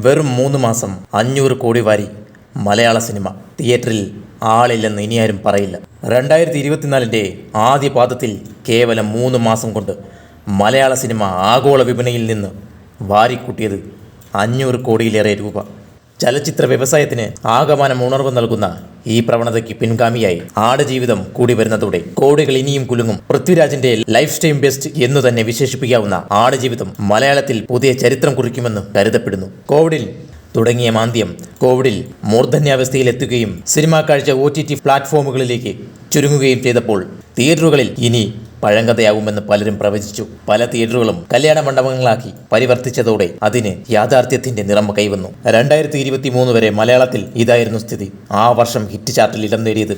വെറും 3 മാസം 500 കോടി വാരി മലയാള സിനിമ. തിയേറ്ററിൽ ആളില്ലെന്ന് ഇനിയാരും പറയില്ല. 2024 ആദ്യ പാദത്തിൽ കേവലം 3 മാസം കൊണ്ട് മലയാള സിനിമ ആഗോള വിപണിയിൽ നിന്ന് വാരിക്കൂട്ടിയത് 500 കോടിയിലേറെ രൂപ. ചലച്ചിത്ര വ്യവസായത്തിന് ആകമാനം ഉണർവ് നൽകുന്ന ഈ പ്രവണതയ്ക്ക് പിൻഗാമിയായി ആടുജീവിതം കൂടി വരുന്നതോടെ കോടികൾ ഇനിയും കുലുങ്ങും. പൃഥ്വിരാജിന്റെ ലൈഫ് ടൈം ബെസ്റ്റ് എന്നു തന്നെ വിശേഷിപ്പിക്കാവുന്ന ആടുജീവിതം മലയാളത്തിൽ പുതിയ ചരിത്രം കുറിക്കുമെന്ന് കരുതപ്പെടുന്നു. കോവിഡിൽ തുടങ്ങിയ മാന്ദ്യം കോവിഡിൽ മൂർധന്യാവസ്ഥയിലെത്തുകയും സിനിമാ കാഴ്ച OTT പ്ലാറ്റ്ഫോമുകളിലേക്ക് ചുരുങ്ങുകയും ചെയ്തപ്പോൾ തിയേറ്ററുകളിൽ ഇനി പഴങ്കഥയാവുമെന്ന് പലരും പ്രവചിച്ചു. പല തിയേറ്ററുകളും കല്യാണ മണ്ഡപങ്ങളാക്കി പരിവർത്തിച്ചതോടെ അതിന് യാഥാർത്ഥ്യത്തിന്റെ നിറം കൈവന്നു. 2023 വരെ മലയാളത്തിൽ ഇതായിരുന്നു സ്ഥിതി. ആ വർഷം ഹിറ്റ് ചാർട്ടിൽ ഇടം നേടിയത്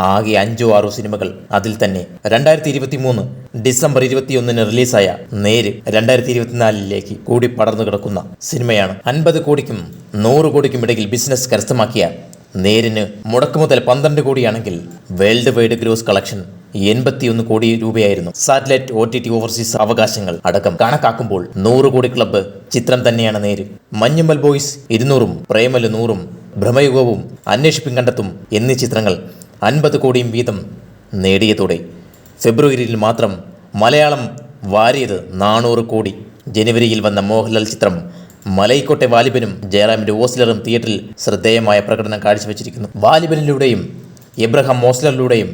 ആകെ 5-6 സിനിമകൾ. അതിൽ തന്നെ 2023 ഡിസംബർ 21 റിലീസായ നേര് 2024 കൂടി പടർന്നു കിടക്കുന്ന സിനിമയാണ്. 50 കോടിക്കും 100 കോടിക്കും ഇടയിൽ ബിസിനസ് കരസ്ഥമാക്കിയ നേരിന് മുടക്കുമുതൽ 12 കോടിയാണെങ്കിൽ വേൾഡ് വൈഡ് ഗ്രോസ് കളക്ഷൻ 81 കോടി രൂപയായിരുന്നു. സാറ്റലൈറ്റ് OTT ഓവർസീസ് അവകാശങ്ങൾ അടക്കം കണക്കാക്കുമ്പോൾ 100 കോടി ക്ലബ്ബ് ചിത്രം തന്നെയാണ് നേര്. മഞ്ഞുമ്മൽ ബോയ്സ് 200-ഉം പ്രേമലു 100-ഉം ഭ്രമയുഗവും അന്വേഷിപ്പിൻ കണ്ടെത്തും എന്നീ ചിത്രങ്ങൾ 50 കോടിയും വീതം നേടിയതോടെ ഫെബ്രുവരിയിൽ മാത്രം മലയാളം വാരിയത് 400 കോടി. ജനുവരിയിൽ വന്ന മോഹൻലാൽ ചിത്രം മലൈക്കോട്ടെ വാലിബനും ജയറാമിന്റെ ഓസ്ലറും തിയേറ്ററിൽ ശ്രദ്ധേയമായ പ്രകടനം കാഴ്ചവെച്ചിരിക്കുന്നു. വാലിബനിലൂടെയും എബ്രഹാം ഓസ്ലറിലൂടെയും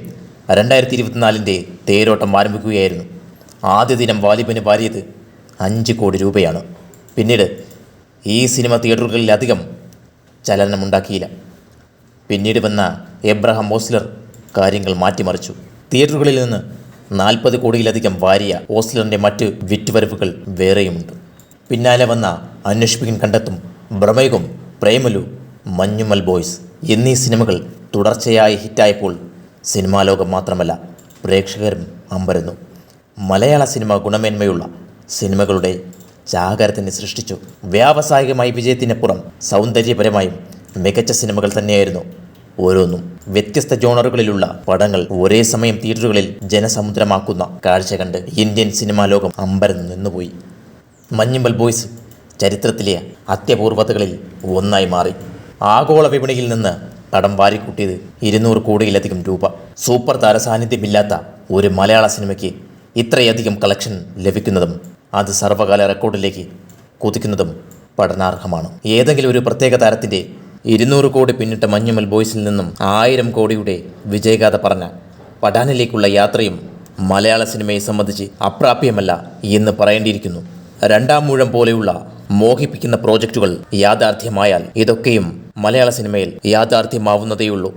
2024 തേരോട്ടം ആരംഭിക്കുകയായിരുന്നു. ആദ്യ ദിനം വാലിബന് വാരിയത് 5 കോടി രൂപയാണ്. പിന്നീട് ഈ സിനിമ തിയേറ്ററുകളിലധികം ചലനമുണ്ടാക്കിയില്ല. പിന്നീട് വന്ന എബ്രഹാം ഓസ്ലർ കാര്യങ്ങൾ മാറ്റിമറിച്ചു. തിയേറ്ററുകളിൽ നിന്ന് 40 കോടിയിലധികം വാരിയ ഓസ്ലറിൻ്റെ മറ്റ് വിറ്റുവരവുകൾ വേറെയുമുണ്ട്. പിന്നാലെ വന്ന അന്വേഷിപ്പിൻ കണ്ടെത്തും, ഭ്രമയുഗം, പ്രേമലു, മഞ്ഞുമ്മൽ ബോയ്സ് എന്നീ സിനിമകൾ തുടർച്ചയായി ഹിറ്റായപ്പോൾ സിനിമാ ലോകം മാത്രമല്ല പ്രേക്ഷകരും അമ്പരന്നു. മലയാള സിനിമ ഗുണമേന്മയുള്ള സിനിമകളുടെ ജാഗരത്തിനെ സൃഷ്ടിച്ചു. വ്യാവസായികമായി വിജയത്തിനപ്പുറം സൗന്ദര്യപരമായും മികച്ച സിനിമകൾ തന്നെയായിരുന്നു ഓരോന്നും. വ്യത്യസ്ത ജോണറുകളിലുള്ള പടങ്ങൾ ഒരേ സമയം തിയേറ്ററുകളിൽ ജനസമുദ്രമാക്കുന്ന കാഴ്ച കണ്ട് ഇന്ത്യൻ സിനിമാ ലോകം അമ്പരന്നു നിന്നുപോയി. മഞ്ഞുമ്മൽ ബോയ്സ് ചരിത്രത്തിലെ അത്യപൂർവതകളിൽ ഒന്നായി മാറി. ആഗോള വിപണിയിൽ നിന്ന് പടം വാരിക്കൂട്ടിയത് 200 കോടിയിലധികം രൂപ. സൂപ്പർ താര സാന്നിധ്യമില്ലാത്ത ഒരു മലയാള സിനിമയ്ക്ക് ഇത്രയധികം കളക്ഷൻ ലഭിക്കുന്നതും അത് സർവകാല റെക്കോർഡിലേക്ക് കുതിക്കുന്നതും പഠനാർഹമാണ്. ഏതെങ്കിലും ഒരു പ്രത്യേക താരത്തിൻ്റെ 200 കോടി പിന്നിട്ട മഞ്ഞുമ്മൽ ബോയ്സിൽ നിന്നും 1000 കോടിയുടെ വിജയഗാഥ പറഞ്ഞ പഠാനിലേക്കുള്ള യാത്രയും മലയാള സിനിമയെ സംബന്ധിച്ച് അപ്രാപ്യമല്ല എന്ന് പറയേണ്ടിയിരിക്കുന്നു. രണ്ടാം മൂഴം പോലെയുള്ള മോഹിപ്പിക്കുന്ന പ്രോജക്റ്റുകൾ യാഥാർത്ഥ്യമായാൽ ഇതൊക്കെയും മലയാള സിനിമയിൽ യാഥാർത്ഥ്യമാവുന്നതേയുള്ളൂ.